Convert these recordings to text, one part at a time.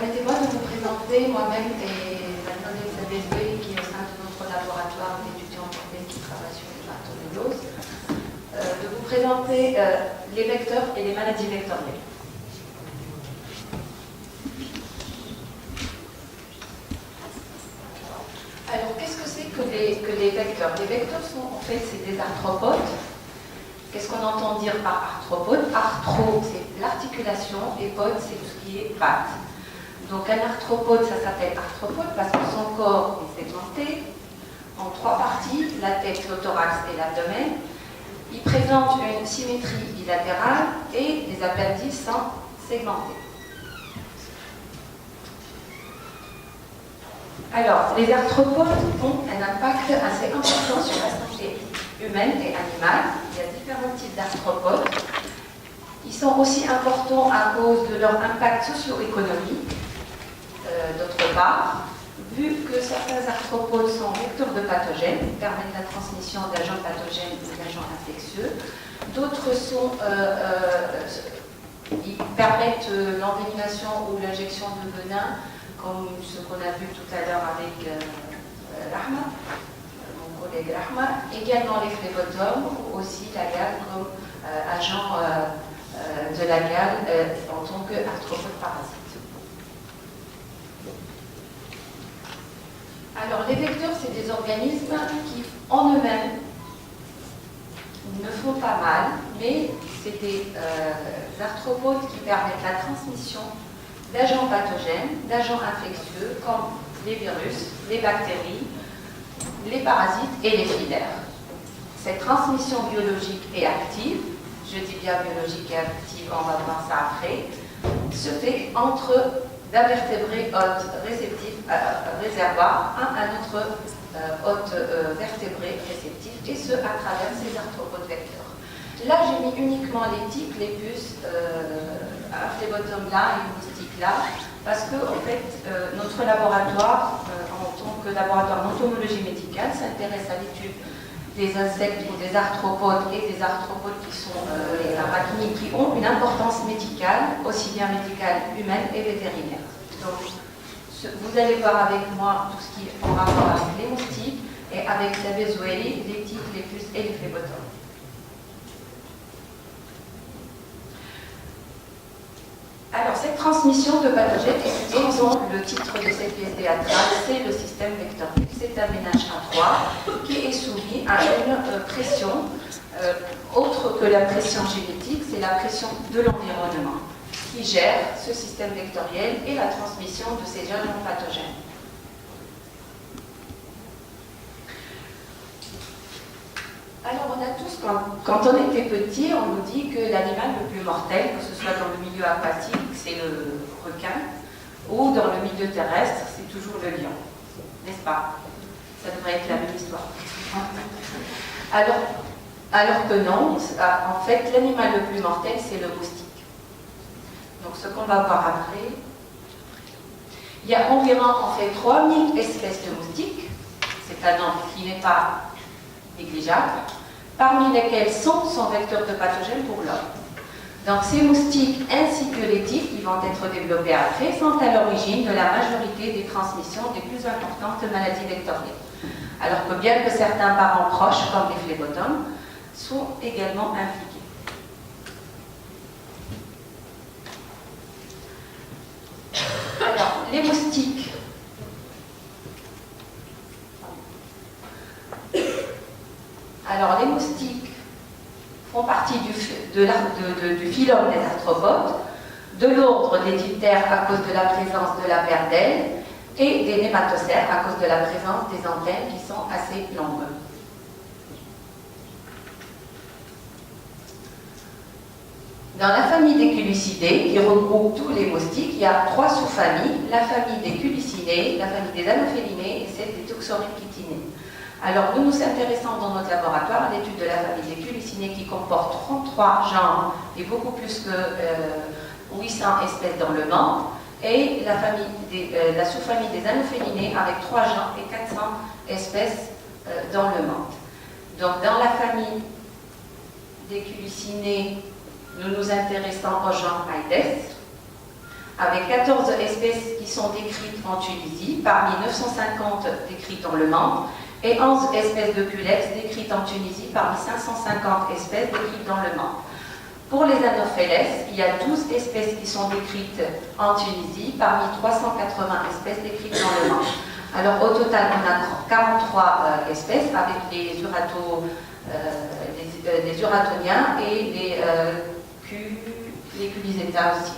permettez-moi de vous présenter moi-même et Mademoiselle Isabelle Bey, qui est au sein de notre laboratoire d'étudiants européens qui travaillent sur les bartonelloses, de vous présenter les vecteurs et les maladies vectorielles. Alors, qu'est-ce que c'est que les vecteurs? Les vecteurs sont, en fait, c'est des arthropodes. Qu'est-ce qu'on entend dire par arthropode? Arthro, c'est l'articulation, et pod, c'est tout ce qui est patte. Donc, un arthropode, ça s'appelle arthropode parce que son corps est segmenté en trois parties, la tête, le thorax et l'abdomen. Il présente une symétrie bilatérale et les appendices sont segmentés. Alors, les arthropodes ont un impact assez important sur la santé humaine et animale. Il y a différents types d'arthropodes. Ils sont aussi importants à cause de leur impact socio-économique. D'autre part, vu que certains arthropodes sont vecteurs de pathogènes, permettent la transmission d'agents pathogènes ou d'agents infectieux, d'autres sont, ils permettent l'envénénation ou l'injection de venin, comme ce qu'on a vu tout à l'heure avec Rahma, mon collègue Rahma, également les phlébotomes, ou aussi la gale comme agent de la gale en tant qu'arthropode parasite. Alors, les vecteurs, c'est des organismes qui, en eux-mêmes, ne font pas mal, mais c'est des arthropodes qui permettent la transmission d'agents pathogènes, d'agents infectieux, comme les virus, les bactéries, les parasites et les filaires. Cette transmission biologique et active, je dis bien biologique et active, on va voir ça après, se fait entre d'invertébrés hôtes réceptifs réservoirs à un autre hôte vertébré réceptif, et ce à travers ces arthropodes vecteurs. Là, j'ai mis uniquement les tiques, les puces, un phlébotome là, une moustique là, parce que en fait, notre laboratoire, en tant que laboratoire d'entomologie médicale, s'intéresse à l'étude des insectes ou des arthropodes et des arthropodes qui sont les arachnides, qui ont une importance médicale, aussi bien médicale, humaine et vétérinaire. Donc, vous allez voir avec moi tout ce qui est en rapport avec les moustiques et avec la Bezueli, les tiques, les puces et les phlébotomes. Alors, cette transmission de pathogènes est disons, le titre de cette pièce théâtrale, c'est le système vectoriel. C'est un ménage à trois qui est soumis à une pression autre que la pression génétique, c'est la pression de l'environnement qui gère ce système vectoriel et la transmission de ces agents pathogènes. Alors, on a tous, quand on était petit, on nous dit que l'animal le plus mortel, que ce soit dans le milieu aquatique, c'est le requin, ou dans le milieu terrestre, c'est toujours le lion. N'est-ce pas? Ça devrait être la même histoire. Alors que non, en fait, l'animal le plus mortel, c'est le moustique. Donc, ce qu'on va voir après, il y a environ, en fait, 3000 espèces de moustiques. C'est un nombre qui n'est pas négligeable, parmi lesquels 100 sont vecteurs de pathogènes pour l'homme. Donc ces moustiques ainsi que les tiques qui vont être développés après sont à l'origine de la majorité des transmissions des plus importantes maladies vectorielles. Alors que bien que certains parents proches, comme les phlébotomes, sont également impliqués. Alors, les moustiques. Alors, les moustiques font partie du phylum des arthropodes, de l'ordre des diptères à cause de la présence de la paire d'ailes et des nématocères à cause de la présence des antennes qui sont assez longues. Dans la famille des Culucidae, qui regroupe tous les moustiques, il y a 3 sous-familles, la famille des Culucinés, la famille des Anophélinés et celle des Toxorictitinés. Alors, nous nous intéressons dans notre laboratoire à l'étude de la famille des Culucinés qui comporte 33 genres et beaucoup plus que 800 espèces dans le monde, et la sous-famille des Anophélinés avec 3 genres et 400 espèces dans le monde. Donc, dans la famille des Culucinés, nous nous intéressons au genre Aedes. avec 14 espèces qui sont décrites en Tunisie, parmi 950 décrites dans le monde, et 11 espèces de culex décrites en Tunisie, parmi 550 espèces décrites dans le monde. Pour les Anopheles, il y a 12 espèces qui sont décrites en Tunisie, parmi 380 espèces décrites dans le monde. Alors au total, on a 43 espèces avec les uratoniens et les culiseta aussi.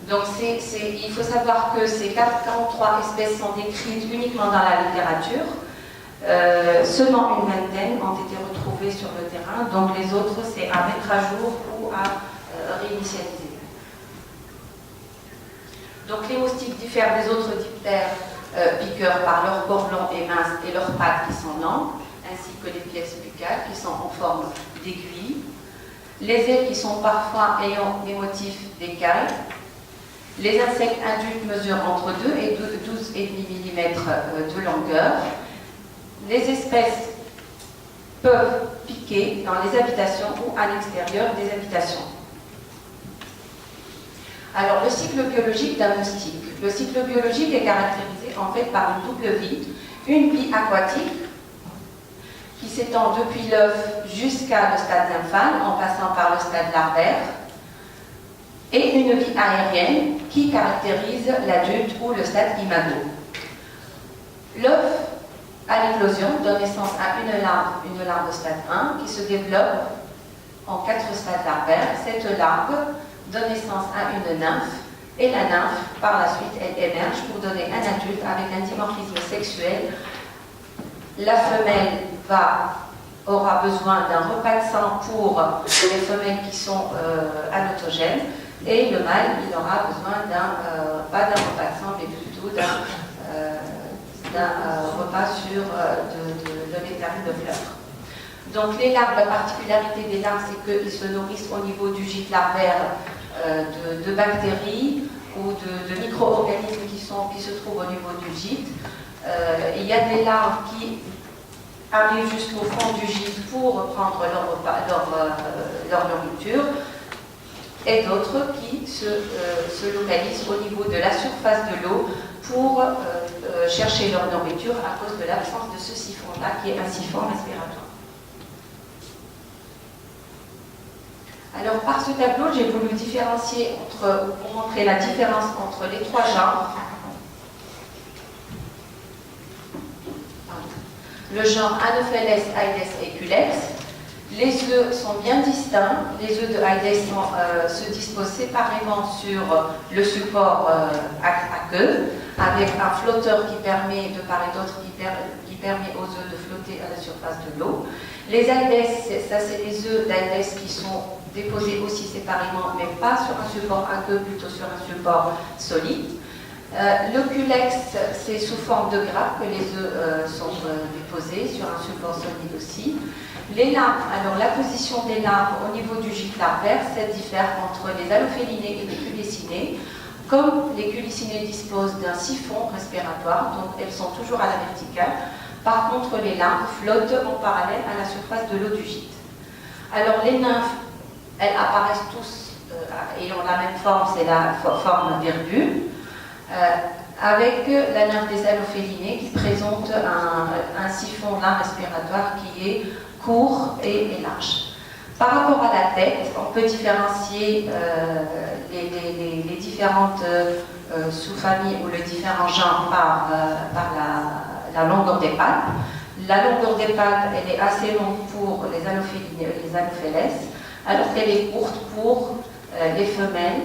Donc il faut savoir que ces 43 espèces sont décrites uniquement dans la littérature. Seulement une vingtaine ont été retrouvées sur le terrain, donc les autres c'est à mettre à jour ou à réinitialiser. Donc les moustiques diffèrent des autres diptères piqueurs par leur corps long et mince et leurs pattes qui sont longues, ainsi que les pièces buccales qui sont en forme d'aiguille, les ailes qui sont parfois ayant des motifs d'écailles. Les insectes adultes mesurent entre 2 et 12,5 mm de longueur. Les espèces peuvent piquer dans les habitations ou à l'extérieur des habitations. Alors, le cycle biologique d'un moustique. Le cycle biologique est caractérisé en fait par une double vie. Une vie aquatique qui s'étend depuis l'œuf jusqu'à le stade nymphal en passant par le stade larvaire, et une vie aérienne qui caractérise l'adulte ou le stade imago. L'œuf à l'éclosion donne naissance à une larve au stade 1 qui se développe en 4 stades larvaires. Cette larve donne naissance à une nymphe et la nymphe, par la suite, elle émerge pour donner un adulte avec un dimorphisme sexuel. La femelle aura besoin d'un repas de sang pour les femelles qui sont anatogènes et le mâle, il aura besoin pas d'un repas de sang, mais plutôt d'un repas sur de nectarine de fleurs. Donc les larves, la particularité des larves, c'est qu'ils se nourrissent au niveau du gîte larvaire de bactéries ou de micro-organismes qui se trouvent au niveau du gîte. Il y a des larves qui arrivent jusqu'au fond du gîte pour prendre leur nourriture, et d'autres qui se localisent au niveau de la surface de l'eau pour chercher leur nourriture à cause de l'absence de ce siphon-là, qui est un siphon respiratoire. Alors, par ce tableau, j'ai voulu différencier pour montrer la différence entre les trois genres. Le genre Anopheles, Aedes et Culex. Les œufs sont bien distincts. Les œufs de Aedes se disposent séparément sur le support à queue, avec un flotteur qui permet, de part et d'autre, qui permet aux œufs de flotter à la surface de l'eau. Les Aedes, ça c'est les œufs d'Aedes qui sont déposés aussi séparément, mais pas sur un support à queue, plutôt sur un support solide. Le Culex, c'est sous forme de grappe que les œufs sont déposés sur un support solide aussi. Les larves, alors la position des larves au niveau du gîte larvaire, ça diffère entre les Anophelinés et les Culicinés. Comme les Culicinés disposent d'un siphon respiratoire, donc elles sont toujours à la verticale. Par contre, les larves flottent en parallèle à la surface de l'eau du gîte. Alors les nymphes, elles apparaissent tous ayant la même forme, c'est la forme virgule. Avec la nymphe des Anophelinés qui présente un siphon là respiratoire qui est court et large. Par rapport à la tête, on peut différencier les différentes sous-familles ou les différents genres par la longueur des pattes. La longueur des pattes, elle est assez longue pour les Anopheles, alors qu'elle est courte pour les femelles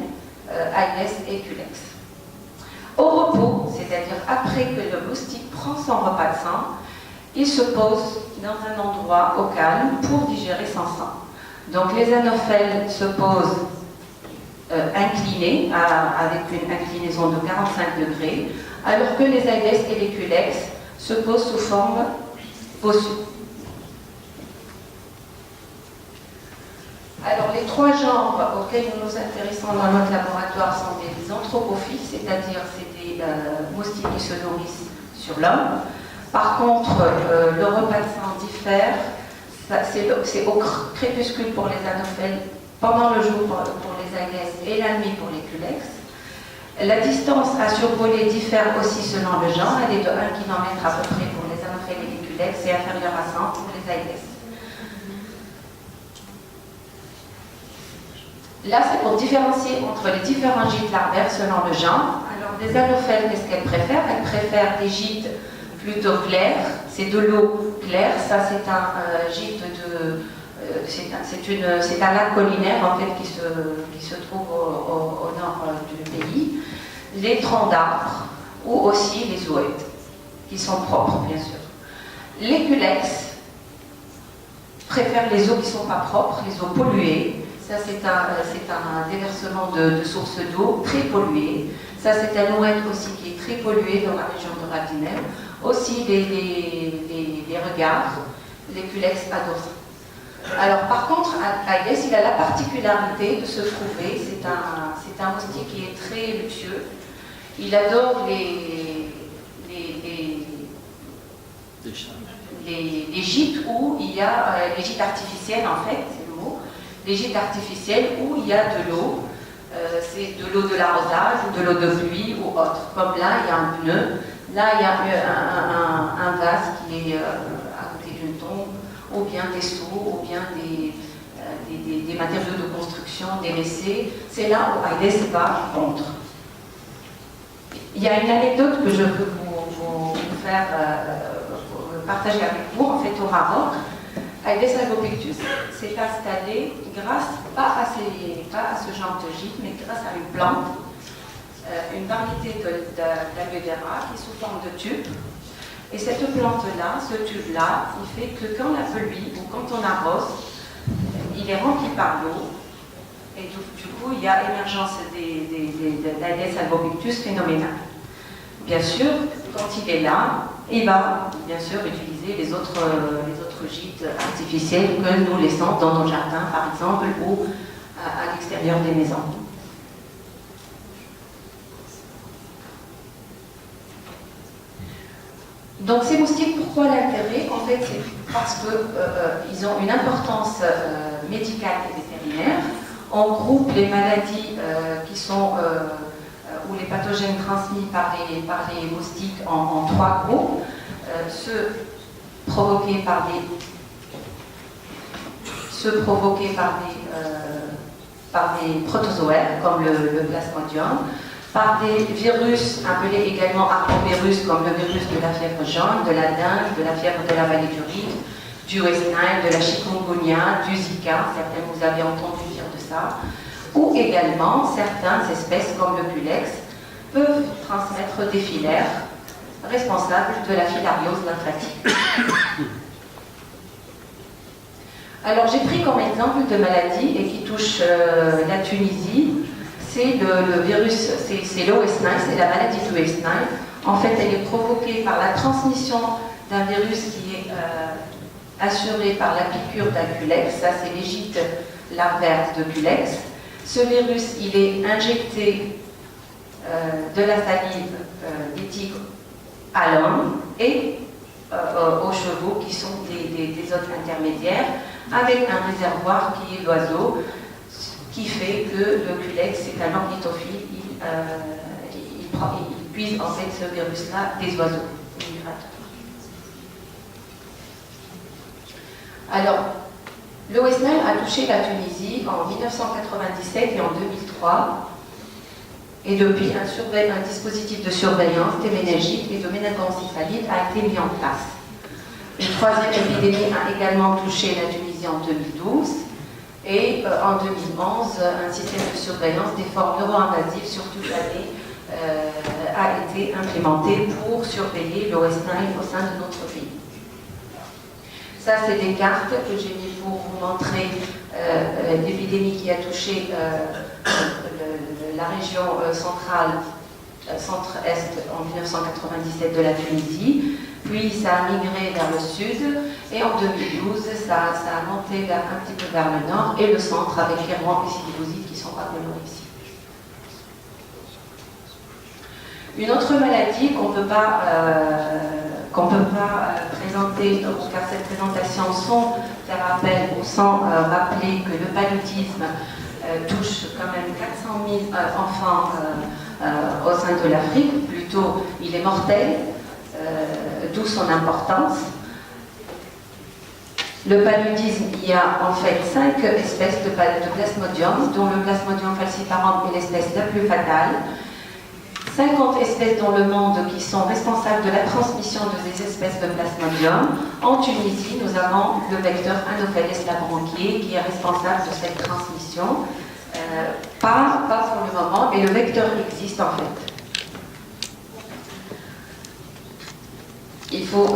Aedes et Culex. Au repos, c'est-à-dire après que le moustique prend son repas de sang, il se pose dans un endroit au calme pour digérer son sang. Donc les anophèles se posent inclinés, avec une inclinaison de 45 degrés, alors que les Aedes et les Culex se posent sous forme bossue. Alors les trois genres auxquels nous nous intéressons dans notre laboratoire sont des anthropophiles, c'est-à-dire c'est des moustiques qui se nourrissent sur l'homme. Par contre, le repas de sang diffère, c'est au crépuscule pour les anophèles, pendant le jour pour les Aedes et la nuit pour les Culex. La distance à survoler diffère aussi selon le genre. Elle est de 1 km à peu près pour les anophèles et les culex et inférieure à 100 pour les aïdes. Là, c'est pour différencier entre les différents gîtes larvaires selon le genre. Alors, les anophèles, qu'est-ce qu'elles préfèrent? Elles préfèrent des gîtes plutôt clairs. C'est de l'eau claire. Ça, c'est un gîte de... c'est un lac collinaire en fait qui se trouve au nord du pays. Les troncs d'arbres ou aussi les zoètes, qui sont propres, bien sûr. Les culex préfèrent les eaux qui ne sont pas propres, les eaux polluées. Ça, c'est un déversement de sources d'eau très polluées. Ça, c'est un oued aussi qui est très pollué dans la région de Radinel. Aussi, les regards, les culex adorent ça. Alors, par contre, Aïdes, il a la particularité de se trouver, c'est un moustique qui est très luxueux. Il adore les gîtes où il y a, les gîtes artificiels en fait, c'est le mot, les gîtes artificiels où il y a de l'eau, c'est de l'eau de l'arrosage ou de l'eau de pluie ou autre. Comme là, il y a un pneu, là, il y a un vase qui est à côté d'une tombe, ou bien des seaux, ou bien des matériaux de construction, des WC. C'est là où Aïdes va contre. Il y a une anecdote que je peux vous faire partager avec vous. En fait, au Maroc, Aïdes albopictus s'est installé grâce, pas à ce genre de gîte, mais grâce à une plante, une variété d'Aloe-vera qui est sous forme de tube. Et cette plante-là, ce tube-là, il fait que quand la pluie ou quand on arrose, il est rempli par l'eau. Et du coup, il y a émergence d'Aïdes albopictus phénoménale. Bien sûr, quand il est là, il va bien sûr utiliser les autres gîtes artificiels que nous laissons dans nos jardins, par exemple, ou à l'extérieur des maisons. Donc ces moustiques, pourquoi l'intérêt? En fait, c'est parce qu'ils ont une importance médicale et vétérinaire. On groupe les maladies qui sont, ou les pathogènes transmis par les moustiques en 3 groupes. Ceux provoqués par des protozoaires, comme le plasmodium, par des virus appelés également arbovirus, comme le virus de la fièvre jaune, de la dengue, de la fièvre de la vallée du Rift, du West Nile, de la chikungunya, du Zika, certains vous avez entendu dire de ça, ou également certaines espèces comme le culex peuvent transmettre des filaires responsables de la filariose lymphatique. Alors j'ai pris comme exemple de maladie et qui touche la Tunisie. C'est le virus, c'est le West Nile, c'est la maladie du West Nile. En fait, elle est provoquée par la transmission d'un virus qui est assuré par la piqûre d'un culex. Ça, c'est les gîtes larvaires de culex. Ce virus, il est injecté de la salive des tigres à l'homme et aux chevaux qui sont des hôtes intermédiaires avec un réservoir qui est l'oiseau, qui fait que le culex, c'est un ornithophile, il puise en fait ce virus-là des oiseaux migrateurs. Alors, le West Nile a touché la Tunisie en 1997 et en 2003, et depuis un dispositif de surveillance des méningites et de méningoencéphalite a été mis en place. Une 3e épidémie a également touché la Tunisie en 2012. Et en 2011, un système de surveillance des formes neuro-invasives sur toute l'année a été implémenté pour surveiller le West Nile au sein de notre pays. Ça, c'est des cartes que j'ai mis pour vous montrer l'épidémie qui a touché la région centrale, centre-est en 1997 de la Tunisie. Puis ça a migré vers le sud et en 2012 ça a monté un petit peu vers le nord et le centre avec les Rouen et Sidi-Bouzid qui sont agglomérés ici. Une autre maladie qu'on ne peut pas présenter, car cette présentation sans faire appel ou sans rappeler que le paludisme touche quand même 400 000 enfants au sein de l'Afrique, plutôt il est mortel, d'où son importance. Le paludisme, il y a en fait 5 espèces de plasmodium, dont le plasmodium falciparum est l'espèce la plus fatale. 50 espèces dans le monde qui sont responsables de la transmission de ces espèces de plasmodium. En Tunisie, nous avons le vecteur Anopheles labranchiae qui est responsable de cette transmission. Pas pour le moment, mais le vecteur existe en fait. Il faut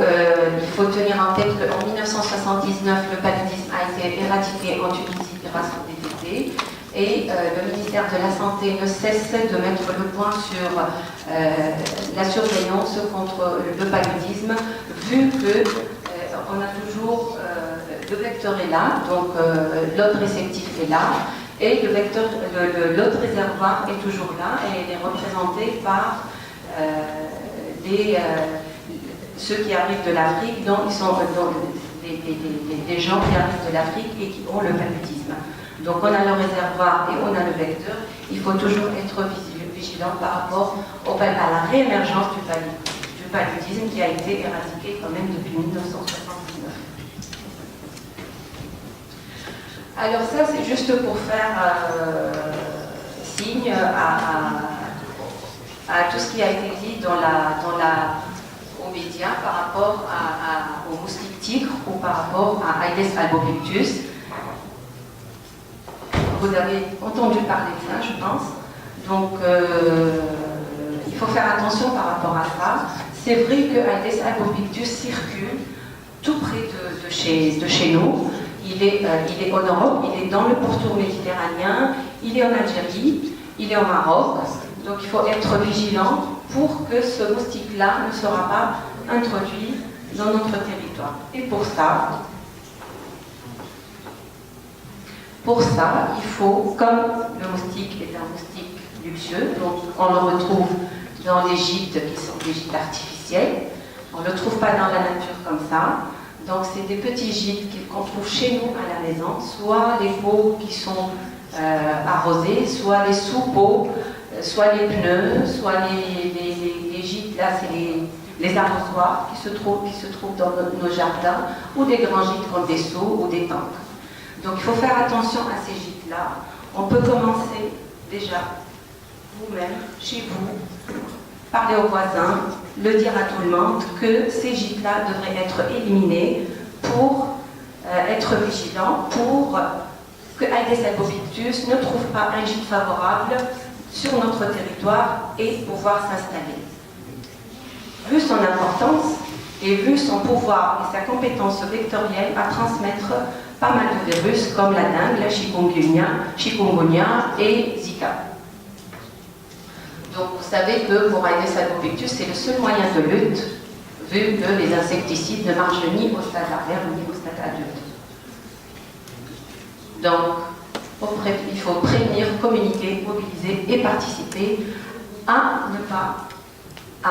tenir en tête qu'en 1979, le paludisme a été éradiqué en Tunisie grâce au DDT. Et le ministère de la Santé ne cesse de mettre le point sur la surveillance contre le paludisme, vu qu'on a toujours le vecteur est là, donc l'hôte réceptif est là, et l'hôte réservoir est toujours là, et il est représenté par ceux qui arrivent de l'Afrique, des gens qui arrivent de l'Afrique et qui ont le paludisme. Donc on a le réservoir et on a le vecteur. Il faut toujours être vigilant par rapport à la réémergence du paludisme qui a été éradiqué quand même depuis 1979. Alors ça c'est juste pour faire signe à tout ce qui a été dit aux médias par rapport au moustique tigre ou par rapport à Aedes albopictus. Vous avez entendu parler de ça, je pense. Donc, il faut faire attention par rapport à ça. C'est vrai que Aedes albopictus circule tout près de chez nous. Il est en Europe, il est dans le pourtour méditerranéen, il est en Algérie, il est au Maroc. Donc, il faut être vigilant pour que ce moustique-là ne sera pas introduit dans notre territoire. Et pour ça, il faut, comme le moustique est un moustique luxueux, donc on le retrouve dans les gîtes qui sont des gîtes artificiels, on ne le trouve pas dans la nature comme ça, donc c'est des petits gîtes qu'on trouve chez nous à la maison, soit les pots qui sont arrosés, soit les sous-pots, soit les pneus, soit les gîtes, là c'est les arrosoirs qui se trouvent dans nos jardins, ou des grands gîtes comme des seaux ou des tanks. Donc il faut faire attention à ces gîtes-là. On peut commencer déjà, vous-même, chez vous, parler aux voisins, le dire à tout le monde que ces gîtes-là devraient être éliminés pour être vigilants, pour que Aedes albopictus ne trouve pas un gîte favorable sur notre territoire et pouvoir s'installer. Vu son importance et vu son pouvoir et sa compétence vectorielle à transmettre pas mal de virus comme la dengue, la chikungunya et Zika. Donc vous savez que pour Aedes albopictus, c'est le seul moyen de lutte, vu que les insecticides ne marchent ni au stade larvaire ni au stade adulte. Donc il faut prévenir, communiquer, mobiliser et participer à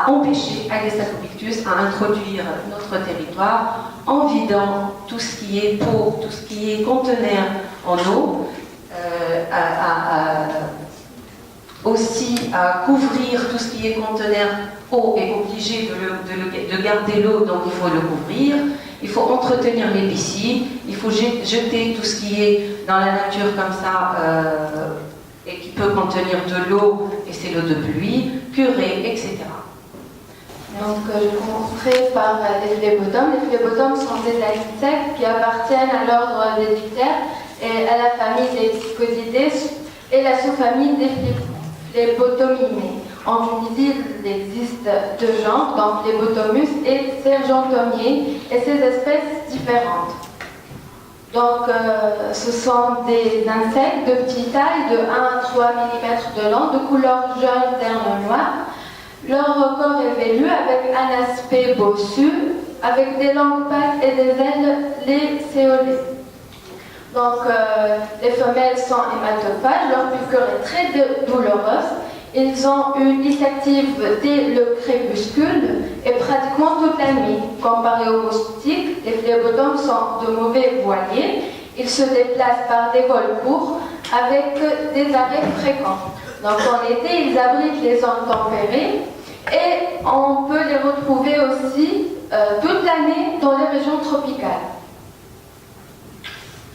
empêcher Aedes albopictus à introduire notre territoire en vidant tout ce qui est pot, tout ce qui est conteneur en eau, aussi à couvrir tout ce qui est conteneur eau est obligé de garder l'eau, donc il faut le couvrir. Il faut entretenir les piscines, il faut jeter tout ce qui est dans la nature comme ça et qui peut contenir de l'eau, et c'est l'eau de pluie, curer, etc. Donc je commencerai par les phlébotomes. Les phlébotomes sont des insectes qui appartiennent à l'ordre des diptères et à la famille des Psychodidae et la sous-famille des phlébotominés. En Tunisie, il existe deux genres, donc Phlébotomus et Sergentomier, et ces espèces différentes. Donc ce sont des insectes de petite taille, de 1 à 3 mm de long, de couleur jaune, terne, noire. Leur corps est velu avec un aspect bossu, avec des longues pattes et des ailes lancéolées. Donc les femelles sont hématophages, leur piqûre est très douloureuse. Ils ont une lisse active dès le crépuscule et pratiquement toute la nuit. Comparé aux moustiques, les phlébotomes sont de mauvais voiliers. Ils se déplacent par des vols courts avec des arrêts fréquents. Donc en été, ils abritent les zones tempérées et on peut les retrouver aussi toute l'année dans les régions tropicales.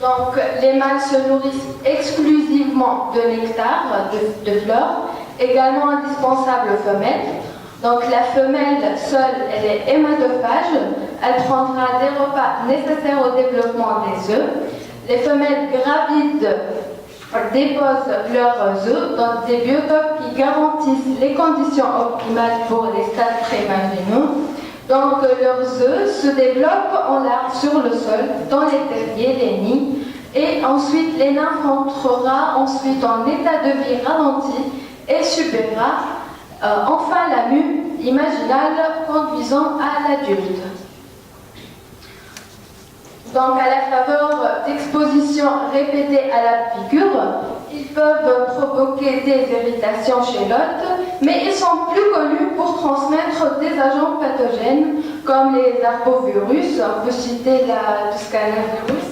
Donc les mâles se nourrissent exclusivement de nectar, de fleurs, également indispensable aux femelles. Donc la femelle seule, elle est hématophage, elle prendra des repas nécessaires au développement des œufs. Les femelles gravides déposent leurs œufs dans des biotopes qui garantissent les conditions optimales pour les stades prémaginaux. Donc leurs œufs se développent en larves sur le sol, dans les terriers, les nids, et ensuite les nymphes entrera ensuite en état de vie ralenti et subira enfin la mue imaginale conduisant à l'adulte. Donc à la faveur d'expositions répétées à la piqûre, ils peuvent provoquer des irritations chez l'hôte, mais ils sont plus connus pour transmettre des agents pathogènes comme les arbovirus, on peut citer la Tuscanavirus,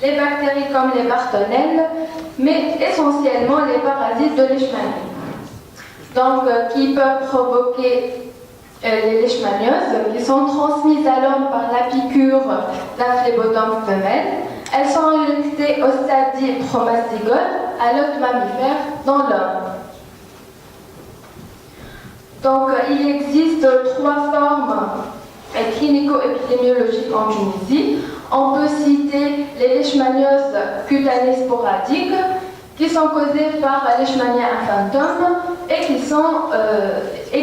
les bactéries comme les bartonelles, mais essentiellement les parasites de leishmaniose. Donc qui peuvent provoquer les leishmanioses, qui sont transmises à l'homme par la piqûre d'un phlébodome femelle. Elles sont injectées au stade promastygote à l'hôte mammifère dans l'homme. Donc il existe 3 formes clinico-épidémiologiques en Tunisie. On peut citer les leishmanioses cutanées sporadiques, qui sont causées par Leishmania infantum et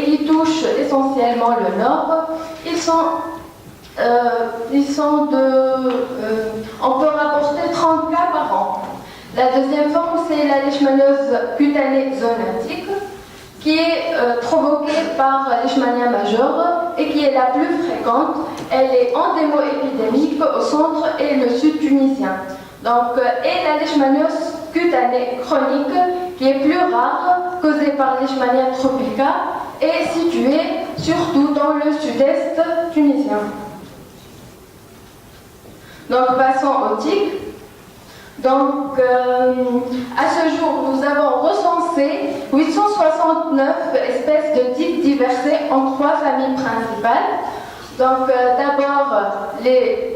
qui touchent essentiellement le nord. On peut rapporter 30 cas par an. La deuxième forme, c'est la leishmaniose cutanée zoonotique, qui est provoquée par Leishmania major et qui est la plus fréquente. Elle est endémo-épidémique au centre et le sud tunisien. Donc, et la leishmaniose cutanée chronique, qui est plus rare, causée par Leishmania tropica, est située surtout dans le sud-est tunisien. Donc, passons aux tiques. Donc, à ce jour, nous avons recensé 869 espèces de tiques diversées en 3 familles principales. Donc, d'abord, les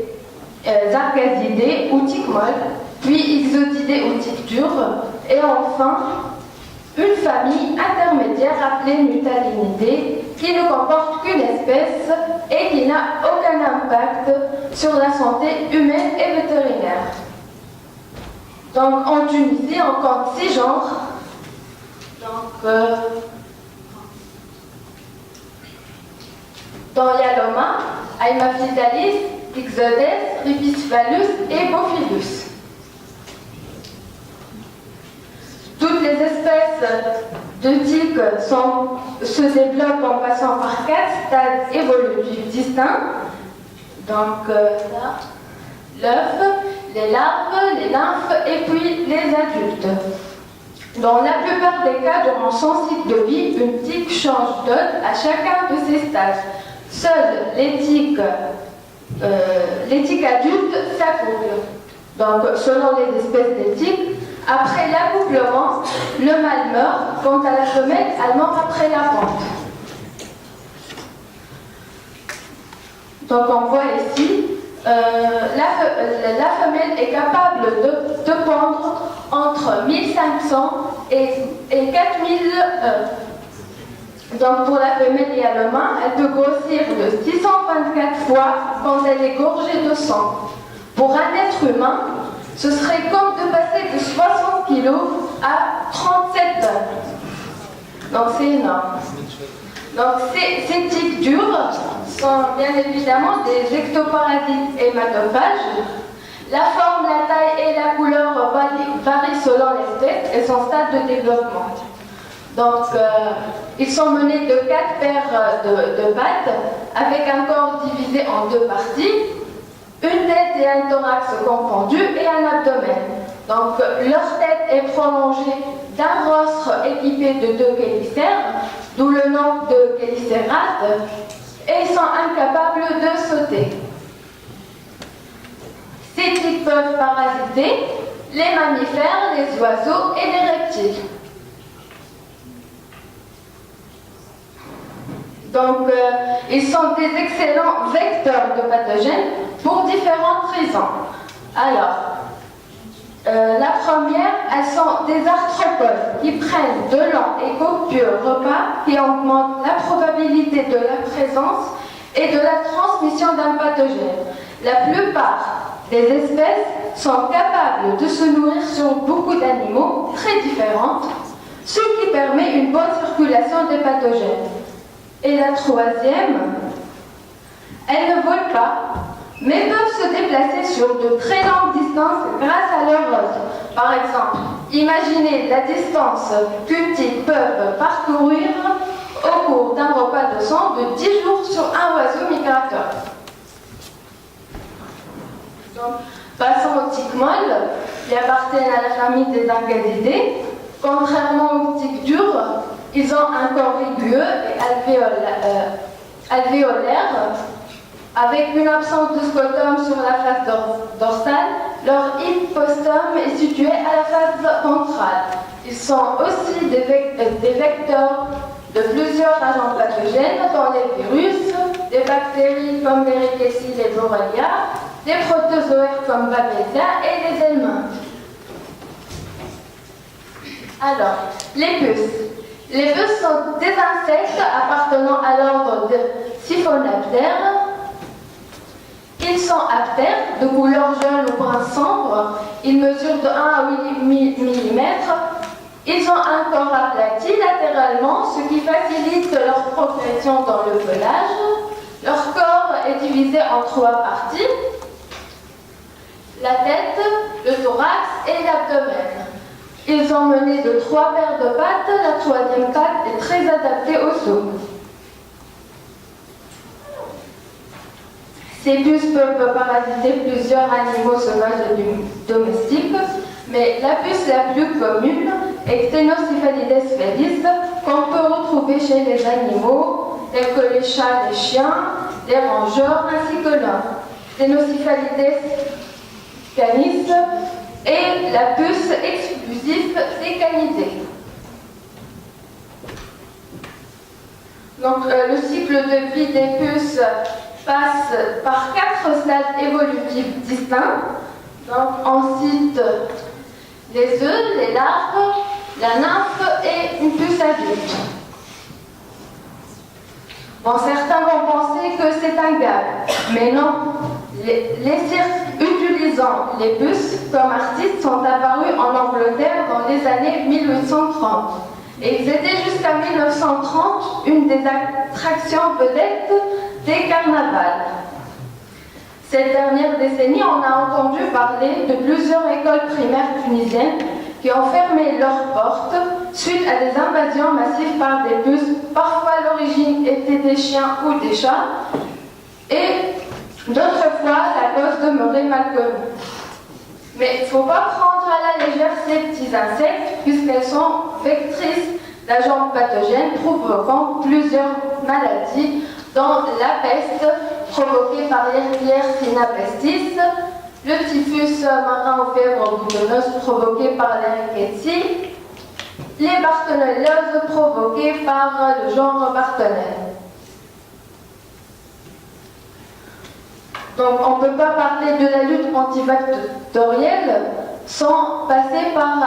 argadidés ou tiques molles, puis ixodidés ou tiques dures, et enfin, une famille intermédiaire appelée Mutalinidés, qui ne comporte qu'une espèce et qui n'a aucun impact sur la santé humaine et vétérinaire. Donc en Tunisie, on compte 6 genres. Donc, dans Yaloma, Haemaphysalis, Ixodes, Ripiscephalus et Bophilis. Toutes les espèces de tiques se développent en passant par 4 stades évolutifs distincts. Donc là, l'œuf, les larves, les nymphes et puis les adultes. Dans la plupart des cas, durant son cycle de vie, une tique change d'hôte à chacun de ces stades. Seules les tiques adultes s'accouplent. Donc, selon les espèces de tiques, après l'accouplement, le mâle meurt, quant à la femelle, elle meurt après la pente. Donc, on voit ici, la femelle est capable de pondre entre 1500 et 4000 œufs. Donc pour la femelle et à l'homme, elle peut grossir de 624 fois quand elle est gorgée de sang. Pour un être humain, ce serait comme de passer de 60 kg à 37 tonnes. Donc c'est énorme. Donc ces tiques dures sont bien évidemment des ectoparasites hématophages. La forme, la taille et la couleur varient selon l'espèce et son stade de développement. Donc ils sont menés de 4 paires de pattes avec un corps divisé en 2 parties, une tête et un thorax confondus et un abdomen. Donc leur tête est prolongée d'un rostre équipé de 2 chélicères, d'où le nom de chélicérates, et ils sont incapables de sauter. Ces tiques peuvent parasiter les mammifères, les oiseaux et les reptiles. Donc, ils sont des excellents vecteurs de pathogènes pour différentes raisons. Alors, la première, elles sont des arthropodes qui prennent de longs et copieux repas qui augmentent la probabilité de la présence et de la transmission d'un pathogène. La plupart des espèces sont capables de se nourrir sur beaucoup d'animaux très différents, ce qui permet une bonne circulation des pathogènes. Et la troisième, elles ne volent pas, mais peuvent se déplacer sur de très longues distances grâce à leur hôte. Par exemple, imaginez la distance qu'une tige peut parcourir au cours d'un repas de sang de 10 jours sur un oiseau migrateur. Donc, passons aux tiques molles, qui appartiennent à la famille des Argadidés. Contrairement aux tiques dures, ils ont un corps rugueux et alvéolaire, avec une absence de scotum sur la face dorsale. Leur hypostome est situé à la face ventrale. Ils sont aussi des vecteurs de plusieurs agents pathogènes, dont les virus, des bactéries comme les Rickettsia et Borrelia, des protozoaires comme Babesia et les helminths. Alors, les puces. Les puces sont des insectes appartenant à l'ordre de Siphonaptères. Ils sont aptères, de couleur jaune ou brun sombre. Ils mesurent de 1 à 8 mm. Ils ont un corps aplati latéralement, ce qui facilite leur progression dans le pelage. Leur corps est divisé en 3 parties: la tête, le thorax et l'abdomen. Ils ont mené de 3 paires de pattes. La 3e patte est très adaptée au saut. Ces puces peuvent parasiter plusieurs animaux sauvages et domestiques, mais la puce la plus commune est Ctenocephalides felis, qu'on peut retrouver chez les animaux, tels que les chats, les chiens, les rongeurs, ainsi que l'homme. Ctenocephalides canis et la puce exclusive des canidés. Donc, le cycle de vie des puces passe par 4 stades évolutifs distincts. Donc, on cite les œufs, les larves, la nymphe et une puce adulte. Bon, certains vont penser que c'est un gag, mais non. Les cirques utilisant les puces comme artistes sont apparus en Angleterre dans les années 1830. Et ils étaient jusqu'à 1930 une des attractions vedettes des carnavals. Cette dernière décennie, on a entendu parler de plusieurs écoles primaires tunisiennes qui ont fermé leurs portes suite à des invasions massives par des puces. Parfois, l'origine était des chiens ou des chats, et d'autres fois, la cause demeurait mal connue. Mais il ne faut pas prendre à la légère ces petits insectes, puisqu'elles sont vectrices d'agents pathogènes provoquant plusieurs maladies, dont la peste provoquée par l'Yersinia pestis, le typhus marin ou fièvre boutonneuse provoquée par les Rickettsia, les bartonelleuses provoquées par le genre Bartonelle. Donc on ne peut pas parler de la lutte antivectorielle sans passer par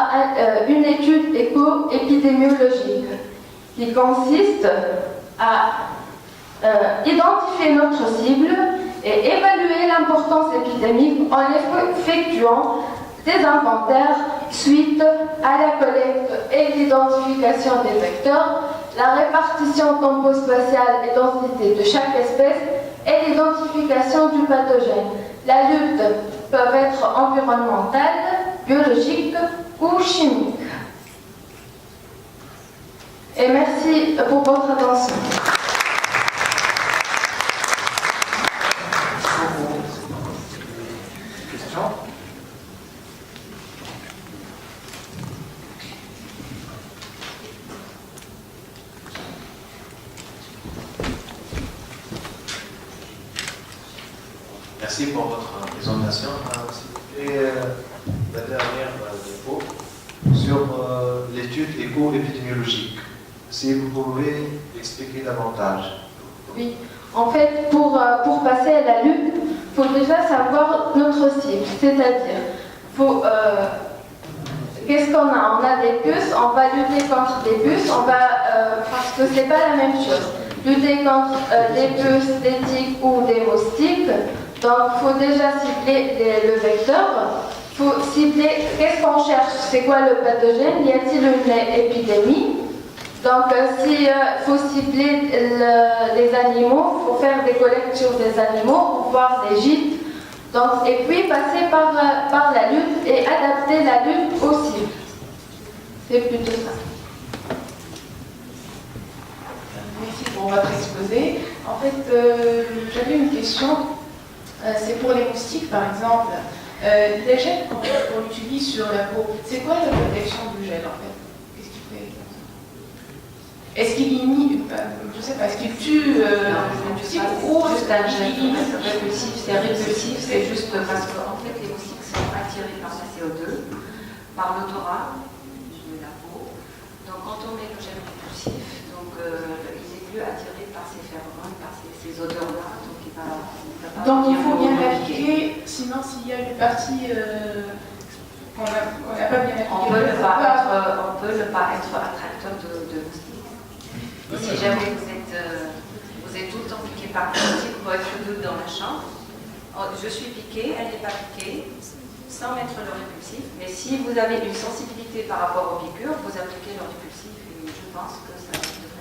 une étude éco-épidémiologique qui consiste à identifier notre cible et évaluer l'importance épidémique en effectuant des inventaires suite à la collecte et l'identification des vecteurs, la répartition tempospatiale et densité de chaque espèce et l'identification du pathogène. La lutte peut être environnementale, biologique ou chimique. Et merci pour votre attention. Merci pour votre présentation. C'était la dernière diapo sur l'étude éco-épidémiologique. Si vous pouvez expliquer davantage Oui. En fait, pour passer à la lutte, il faut déjà savoir notre cible, c'est-à-dire, qu'est-ce qu'on a? On a des puces, on va lutter contre des puces, parce que c'est pas la même chose. Lutter contre des puces, des tiques ou des moustiques, donc il faut déjà cibler le vecteur. Il faut cibler qu'est-ce qu'on cherche, c'est quoi le pathogène, y a-t-il une épidémie? Donc s'il faut cibler les animaux, il faut faire des collectes sur des animaux pour voir des gîtes. Donc, et puis passer par la lutte et adapter la lutte aux cibles. C'est plutôt ça. Merci pour votre exposé. En fait, j'avais une question. C'est pour les moustiques, par exemple. Les gels qu'on utilise sur la peau, c'est quoi la protection du gel, en fait? Qu'est-ce qu'il fait? Est-ce qu'il inhibe, je sais pas, est-ce qu'il tue les moustiques ou juste un gel répulsif? C'est répulsif, c'est juste parce qu'en fait, les moustiques sont attirés par la CO2, par l'odorat de la peau. Donc, quand on met le gel répulsif, donc, il n'est plus attiré par ces phéromones, par ces odeurs-là. Donc il faut bien l'appliquer, sinon s'il y a une partie qu'on n'a pas bien appliquée, on peut ne pas être attracteur de moustiques. Et si jamais vous êtes tout le temps piqué par un moustique, vous être le doute dans la chambre. Je suis piquée, elle n'est pas piquée, sans mettre le répulsif. Mais si vous avez une sensibilité par rapport aux piqûres, vous appliquez le répulsif et je pense que ça va être